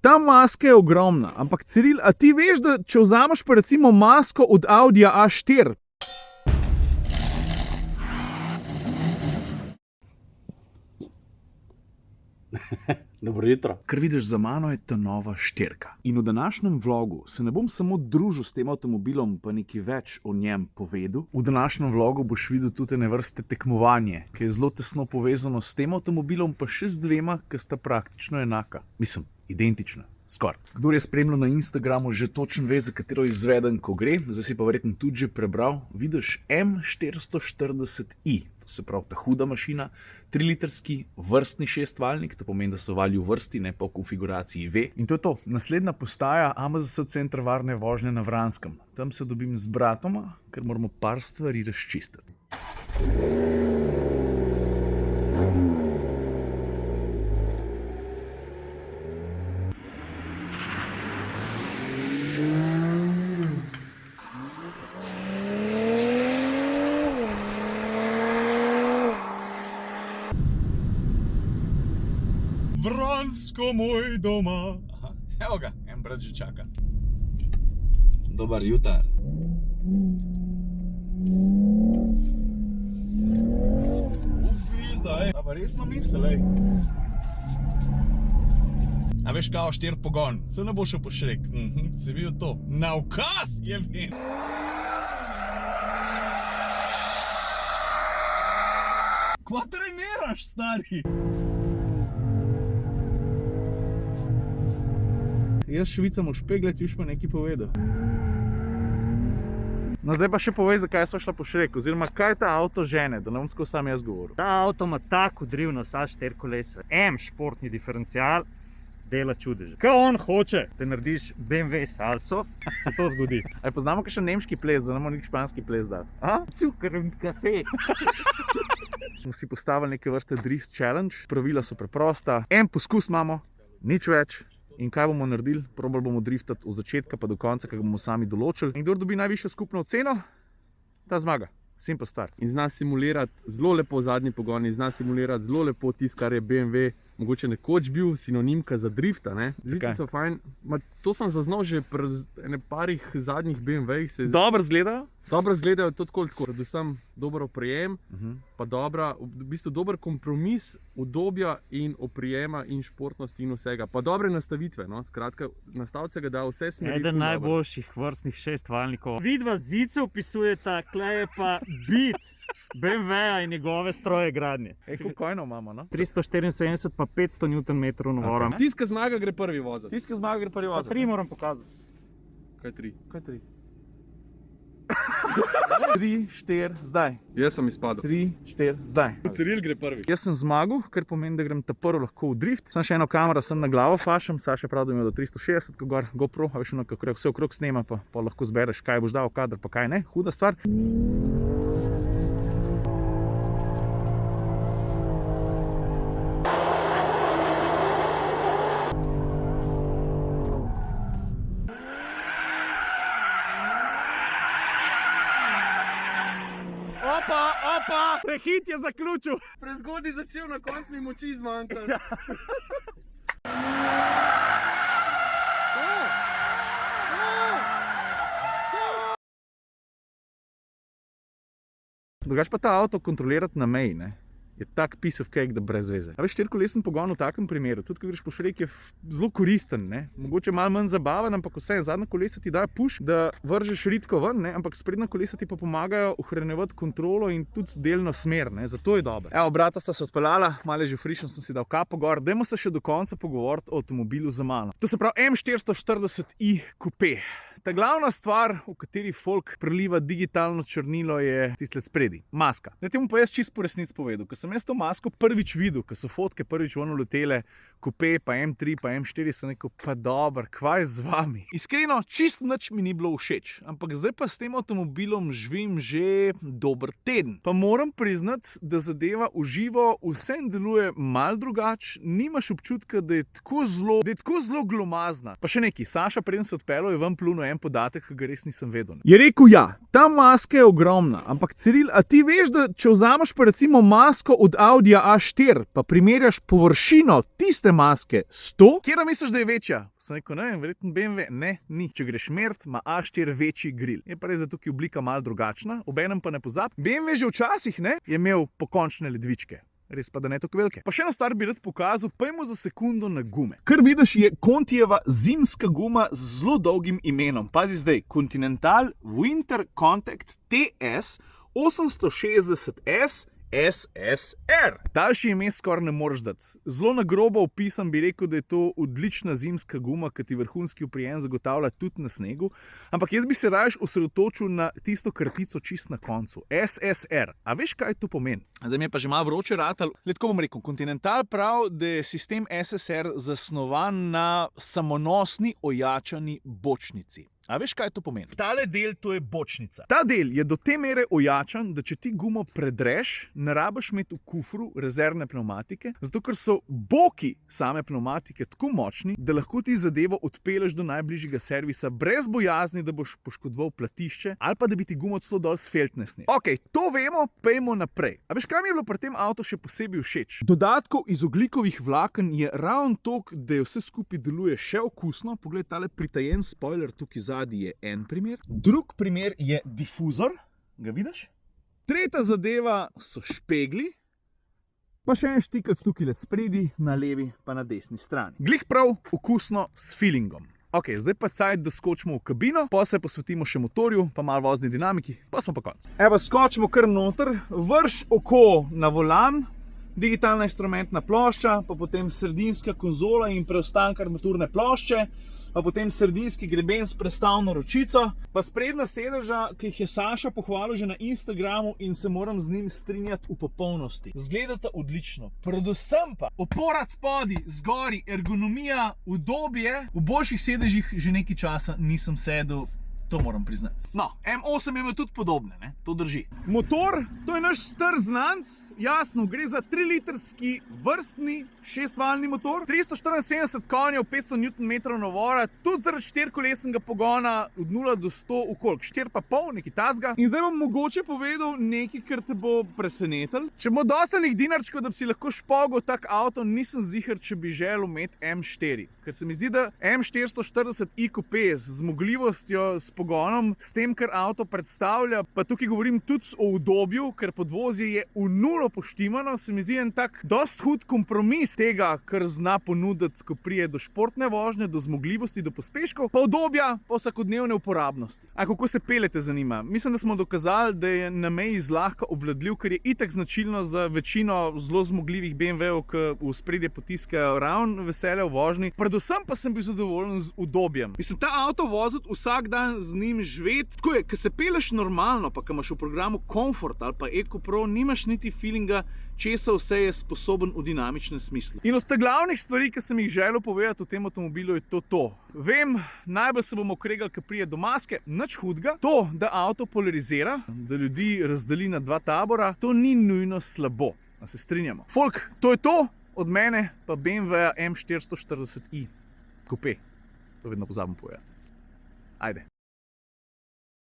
Ta maska je ogromna, ampak Ciril, a ti veš, da če vzameš pa recimo masko od Audija A4, Dobro jutro. kar vidiš za mano, je ta nova štirka. In v današnjem vlogu se ne bom samo družil s tem avtomobilom, pa nekaj več o njem povedal. V današnjem vlogu boš videl tudi ene vrste tekmovanje, ki je zelo tesno povezano s tem avtomobilom, pa še z dvema, ki sta praktično enaka. Mislim, identična. Skoraj. Kdor je spremljal na Instagramu, že točno ve, za katero izvedenko gre, zdaj si pa verjetno tudi že prebral. Vidiš M440i, to se pravi ta huda mašina, 3-litrski vrstni šestvaljnik, to pomeni, da so valji v vrsti, ne pa v konfiguraciji V. In to je to. Naslednja postaja AMZS center varne vožnje na Vranskem. Tam se dobim z bratoma, ker moramo par stvari razčistiti. Vransko moj doma. Aha, evo ga, en brat že čaka. Dobar jutar. Ufi, zdaj. A pa resno misel, ej. A veš kao, 4 pogon, se ne bo šel po šrek. Si videl to? Na ukaz, je vem. Kva treniraš, stari? Jaz švicam v špeglet, už pa nekaj povedal. No zdaj pa še povej, zakaj so šla po šrek, oziroma kaj ta avto žene, da ne bom skozi sam jaz govoril. Ta avto ima tako udriv na vsa 4 kolesa. športni diferencial, dela čudeže. Kaj on hoče, da narediš BMW salso, se to zgodi. Aj poznamo kakšen nemški ples, da ne moramo nek španski ples dati. Cukr in kafe. Smo si postavili neke vrste drift challenge, pravila so preprosta. En poskus imamo, nič več. In kaj bomo naredili? Probali bomo driftati od začetka pa do konca, kaj bomo sami določili. In kdor dobi najvišjo skupno oceno, ta zmaga. Simple stvar. In zna simulirati zelo lepo zadnji pogon, in zna simulirati zelo lepo tisto, kar je BMW mogoče nekoč bil sinonimka za drifta. Zici so fajn. To sem zaznal že pri parih zadnjih BMW-jih. Dobro izgledajo? Dobro izgledajo, to tako. Predvsem dober oprijem, pa v bistvu dober kompromis udobja in oprijema in športnosti in vsega. Pa dobre nastavitve, no. Skratka, nastavce ga da vse smeri. Eden najboljših vrstnih šestvaljnikov. Vidva Zice opisujeta, klej je pa bit BMW-ja in njegove stroje gradnje. Koliko imamo, no? 374 pa 500 Nm navora. Tisti, ki zmaga, gre prvi voziti. Tisti, ki zmaga, gre prvi Pa voziti. 3 moram pokazati. Kaj 3? Kaj 3? 3, 4, zdaj. Jaz sem izpadel. 3, 4, zdaj. Ciril gre prvi. Jaz sem zmagal, kar pomeni, da grem ta prvo lahko v drift. Sam še eno kamero sem na glavo fašem, Saša pravi, da ima do 360, ko gor GoPro, a veš, kako vse okrog snema, pa lahko zbereš, kaj boš dal v kader, pa kaj ne. Huda stvar. Opa, prehit je zaključil. Prezgodaj začel, na koncu mi moči zmanjkalo. Drugač pa ta avto kontrolirati na meji, ne, je tak piece of cake, da brez veze. A veš, 4-kolesen pogon v takem primeru, tudi ko greš po šrek, je zelo koristen, ne. Mogoče malo manj zabaven, ampak vse, zadnja kolesa ti dajo push, da vržeš ritko ven, ne, ampak sprednja kolesa ti pa pomagajo ohranjevati kontrolo in tudi delno smer, ne, zato je dobro. Evo, brata sta se odpeljala, malo že frišen sem si dal kapo gor, dajmo se še do konca pogovoriti o avtomobilu za mano. To se pravi M440i Coupe. Ta glavna stvar, v kateri folk preliva digitalno črnilo, je tiste spredi. Maska. Zdaj temu pa jaz čisto po resnici povedal. Ko sem jaz to masko prvič videl, ko so fotke prvič ven letele, Coupe, pa M3, pa M4, sem rekel, pa dobro, kva je z vami? Iskreno, čist nič mi ni bilo všeč. Ampak zdaj pa s tem avtomobilom živim že dober teden. Pa moram priznati, da zadeva v živo vsem deluje malo drugače, nimaš občutka, da je tako zelo glomazna. Pa še nekaj, Saša, preden se odpeljal, je ven plunil en podatek, ki ga res nisem vedel. Je rekel, ja, ta maska je ogromna, ampak Ciril, a ti veš, da če vzameš pa recimo masko od Audija A4, pa primerjaš površino tiste maske 100, kjera misliš, da je večja? Sem rekel, ne vem, verjetno BMW. Ne, ni. Če greš mert, ima A4 večji grill. Je pa res, da tukaj oblika malo drugačna, obenem pa ne pozab. BMW že včasih ne, je imel pokončne ledvičke. Res pa, da ne tako velike. Pa še eno stvar bi rad pokazal, pojmo za sekundo na gume. Kar vidiš je Contijeva zimska guma z zelo dolgim imenom. Pazi zdaj, Continental Winter Contact TS 860S SSR. Daljši ime skoraj ne moreš dati. Zelo na grobo opisan bi rekel, da je to odlična zimska guma, ki ti vrhunski oprijem zagotavlja tudi na snegu. Ampak jaz bi se raje osredotočil na tisto kratico čist na koncu. SSR. A veš, kaj to pomeni? Zdaj mi je pa že malo vroče ratal. Tako bom rekel, Continental pravi, da je sistem SSR zasnovan na samonosni ojačani bočnici. A veš, kaj to pomeni? Tale del, to je bočnica. Ta del je do te mere ojačan, da če ti gumo predreš, ne rabiš imeti v kufru rezervne pneumatike, zato ker so boki same pneumatike tako močni, da lahko ti zadevo odpelješ do najbližjega servisa brez bojazni, da boš poškodoval platišče ali pa da bi ti gumo celo dol sfeltne sneg. Ok, to vemo, pejmo naprej. A veš, kaj mi je bilo pri tem avtu še posebej všeč? Dodatkov iz ogljikovih vlaken je ravno toliko, da je vse skupaj deluje še okusno. Poglej, tale pritajen spoiler tukaj je en primer. Drug primer je difuzor, ga vidiš? Tretja zadeva so špegli, pa še en štikec tukaj let spredi, na levi pa na desni strani. Glih prav okusno s feelingom. Ok, zdaj pa cajt, da skočimo v kabino, pa se posvetimo še motorju, pa malo vozni dinamiki, pa smo pa konc. Evo, skočimo kar noter, vrš oko na volan, digitalna instrumentna plošča, pa potem sredinska konzola in preostanek armaturne plošče, pa potem sredinski greben s prestavno ročico, pa sprednja sedeža, ki jih je Saša pohvalil že na Instagramu in se moram z njim strinjati v popolnosti. Zgledata odlično. Predvsem pa opora spodaj, zgori, ergonomija, udobje. V boljših sedežih že nekaj časa nisem sedel. To moram priznati. No, M8 je imel tudi podobne, ne? To drži. Motor, to je naš star znanc, jasno, gre za 3-litrski vrstni 6-valjni motor. 374 konjev, 500 Nm navora, tudi zaradi 4-kolesnega pogona od 0 do 100 v koliko? 4,5, nekaj tacga. In zdaj bom mogoče povedal nekaj, kar te bo presenetil. Če bo dostanih dinarčkov, da bi si lahko špogal tak avto, nisem ziher, če bi želel imeti M4. Ker se mi zdi, da M440 i-Coupe z zmogljivostjo, s pogonom, s tem, kar avto predstavlja, pa tukaj govorim tudi o udobju, ker podvozje je v nulo poštimano, se mi zdi en tak dost hud kompromis tega, kar zna ponuditi, ko prije do športne vožnje, do zmogljivosti, do pospeškov, pa udobja, pa vsakodnevne uporabnosti. A kako se peljete, zanima? Mislim, da smo dokazali, da je na meji zlahka obvladljiv, ker je itak značilno za večino zelo zmogljivih BMW-ov, ki v spredje potiskajo ravno veselje v vožnji. Predvsem pa sem bil zadovoljen z udobjem. Mislim, ta avto voziti vsak dan z njim živeti. Tako je, ko se peleš normalno, pa ko imaš v programu Comfort ali pa EcoPro, nimaš niti feelinga, česa vse je sposoben v dinamičnem smislu. In od teh glavnih stvari, ki sem jih želel povedati v tem avtomobilu, je to. Vem, najbolj se bomo kregali, ko prije do maske, nič hudega. To, da avto polarizira, da ljudi razdeli na dva tabora, to ni nujno slabo. A se strinjamo? Folk, to je to od mene, pa BMW M440i Coupe. To vedno pozabim povedati. Ajde.